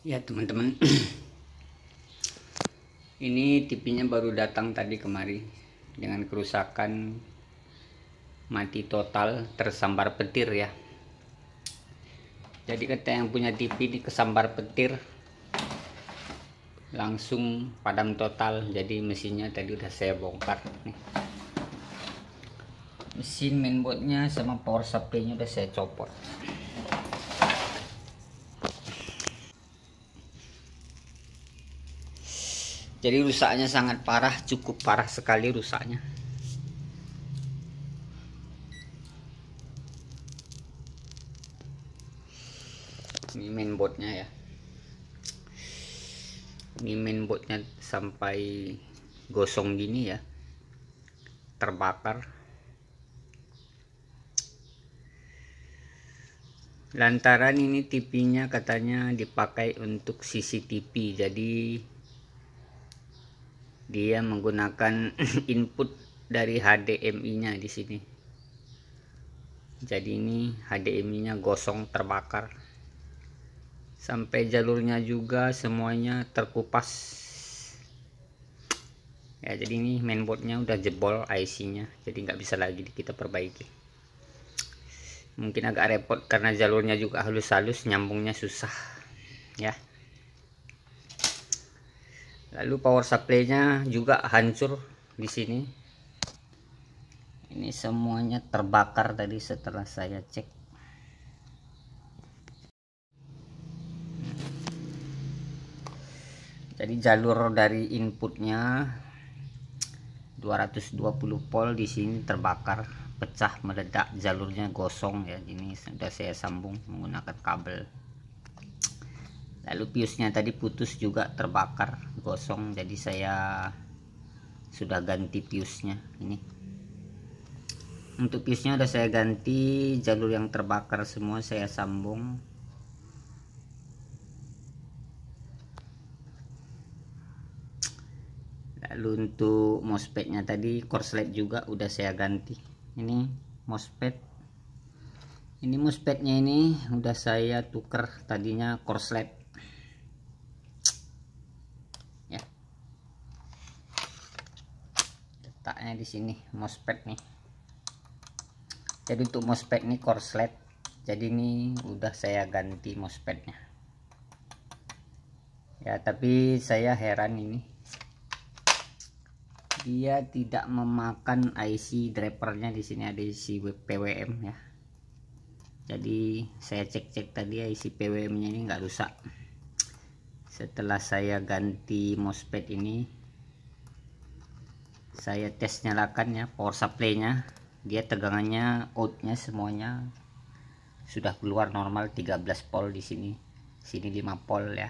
Ya teman-teman, ini TV-nya baru datang tadi kemari dengan kerusakan, mati total, tersambar petir ya. Jadi kata yang punya TV ini kesambar petir, langsung padam total. Jadi mesinnya tadi udah saya bongkar nih. Mesin mainboardnya sama power supply-nya udah saya copot. Jadi rusaknya sangat parah, cukup parah sekali rusaknya. Ini mainboardnya ya. Ini mainboardnya sampai gosong gini ya, terbakar. Lantaran ini TV-nya katanya dipakai untuk CCTV, jadi dia menggunakan input dari HDMI-nya di sini. Jadi ini HDMI-nya gosong, terbakar. Sampai jalurnya juga semuanya terkupas. Ya, jadi ini mainboardnya udah jebol IC-nya, jadi nggak bisa lagi kita perbaiki. Mungkin agak repot karena jalurnya juga halus-halus, nyambungnya susah ya. Lalu power supply-nya juga hancur di sini. Ini semuanya terbakar tadi setelah saya cek. Jadi jalur dari inputnya 220 volt di sini terbakar, pecah, meledak, jalurnya gosong ya. Ini sudah saya sambung menggunakan kabel. Lalu fuse-nya tadi putus juga, terbakar, gosong, jadi saya sudah ganti fuse-nya. Ini untuk fuse-nya udah saya ganti, jalur yang terbakar semua saya sambung. Lalu untuk MOSFET-nya tadi korslet juga udah saya ganti. Ini MOSFET. Ini MOSFET-nya ini udah saya tuker, tadinya korslet. Ya. Letaknya di sini MOSFET nih. Jadi untuk MOSFET ini korslet. Jadi ini udah saya ganti MOSFET-nya. Ya, tapi saya heran ini. Dia tidak memakan IC drivernya. Di sini ada IC PWM ya. Jadi saya cek tadi IC PWM-nya ini nggak rusak. Setelah saya ganti MOSFET ini, saya tes nyalakan ya power supply-nya. Dia tegangannya, outnya semuanya sudah keluar normal 13 volt di sini. Sini 5 volt ya.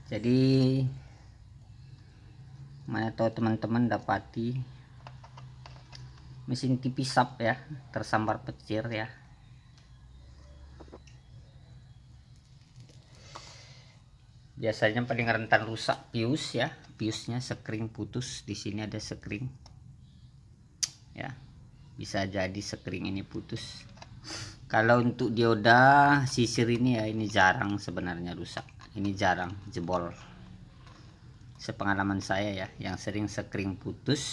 Jadi mana tahu teman-teman dapati mesin TV sub ya, tersambar petir ya. Biasanya paling rentan rusak fuse ya, fuse-nya sekring putus. Di sini ada sekring ya, bisa jadi sekring ini putus. Kalau untuk dioda sisir ini ya, ini jarang sebenarnya rusak, ini jarang jebol. Sepengalaman saya ya, yang sering sekring putus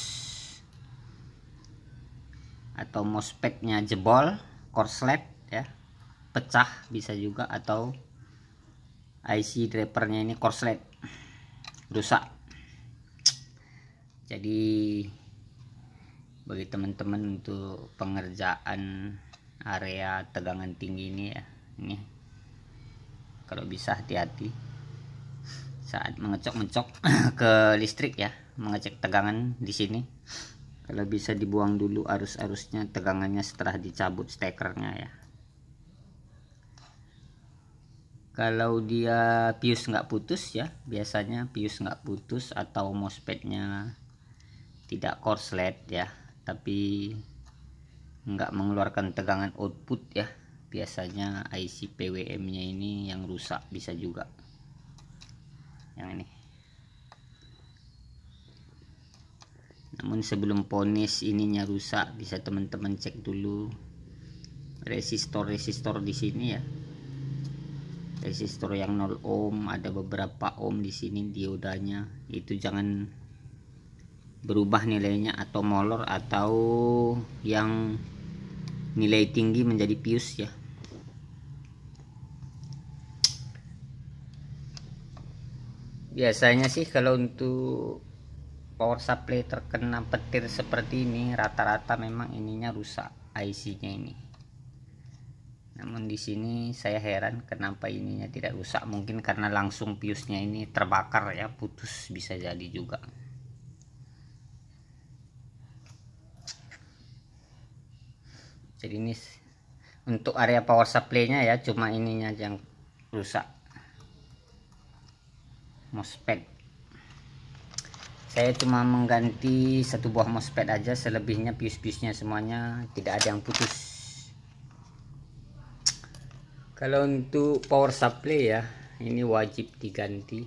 atau MOSFET-nya jebol, korslet ya, pecah bisa juga, atau IC drivernya ini korslet, rusak. Jadi bagi teman-teman untuk pengerjaan area tegangan tinggi ini ya, ini kalau bisa hati-hati saat mengecok ke listrik ya, mengecek tegangan di sini. Kalau bisa dibuang dulu arus-arusnya, tegangannya setelah dicabut stekernya ya. Kalau dia fuse nggak putus ya, biasanya fuse nggak putus atau MOSFET-nya tidak korslet ya, tapi nggak mengeluarkan tegangan output ya, biasanya IC PWM-nya ini yang rusak, bisa juga yang ini. Namun sebelum ponis ininya rusak, bisa teman-teman cek dulu resistor di sini ya, resistor yang 0 ohm, ada beberapa ohm di sini diodanya. Itu jangan berubah nilainya atau molor atau yang nilai tinggi menjadi pius ya. Biasanya sih kalau untuk power supply terkena petir seperti ini rata-rata memang ininya rusak, IC-nya ini. Namun di sini saya heran kenapa ininya tidak rusak. Mungkin karena langsung piusnya ini terbakar ya, putus, bisa jadi juga. Jadi ini untuk area power supply-nya ya, cuma ininya yang rusak, MOSFET. Saya cuma mengganti satu buah MOSFET aja, selebihnya pius-piusnya semuanya tidak ada yang putus. Kalau untuk power supply ya, ini wajib diganti.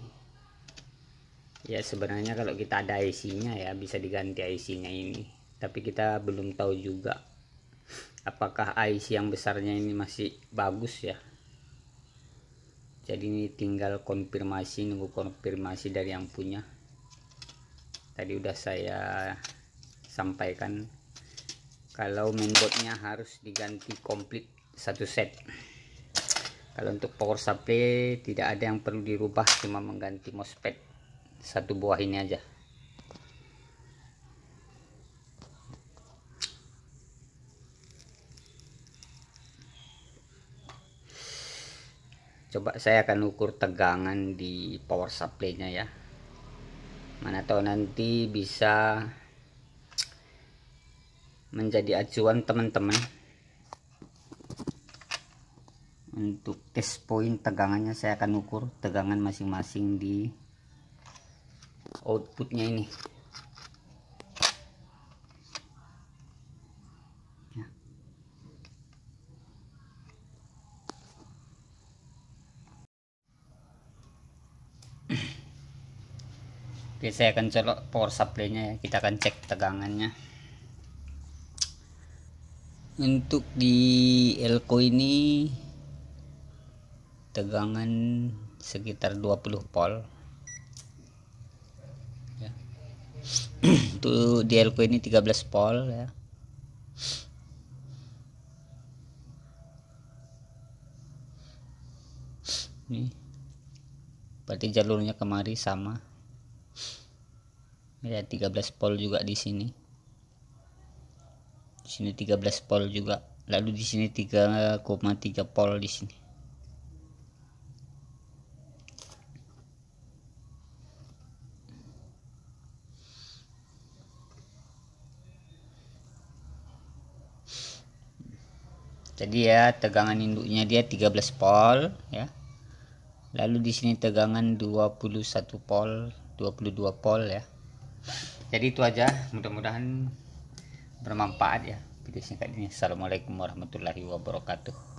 Ya sebenarnya kalau kita ada IC-nya ya bisa diganti IC-nya ini. Tapi kita belum tahu juga apakah IC yang besarnya ini masih bagus ya. Jadi ini tinggal konfirmasi, nunggu konfirmasi dari yang punya. Tadi udah saya sampaikan kalau mainboardnya harus diganti komplit satu set. Kalau untuk power supply tidak ada yang perlu dirubah, cuma mengganti MOSFET satu buah ini aja. Coba saya akan ukur tegangan di power supply-nya ya. Mana tahu nanti bisa menjadi acuan teman-teman untuk test point tegangannya. Saya akan ukur tegangan masing-masing di outputnya ini ya. Oke, saya akan colok power supply-nya ya. Kita akan cek tegangannya. Untuk di elko ini tegangan sekitar 20 volt ya. Untuk di elko ini 13 volt ya. Ini berarti jalurnya kemari sama ya, 13 volt juga di sini. Di sini 13 volt juga. Lalu di sini 3,3 volt di sini. Jadi ya tegangan induknya dia 13 volt ya. Lalu di sini tegangan 21 volt, 22 volt ya. Jadi itu aja, mudah-mudahan bermanfaat ya video singkat ini. Assalamualaikum warahmatullahi wabarakatuh.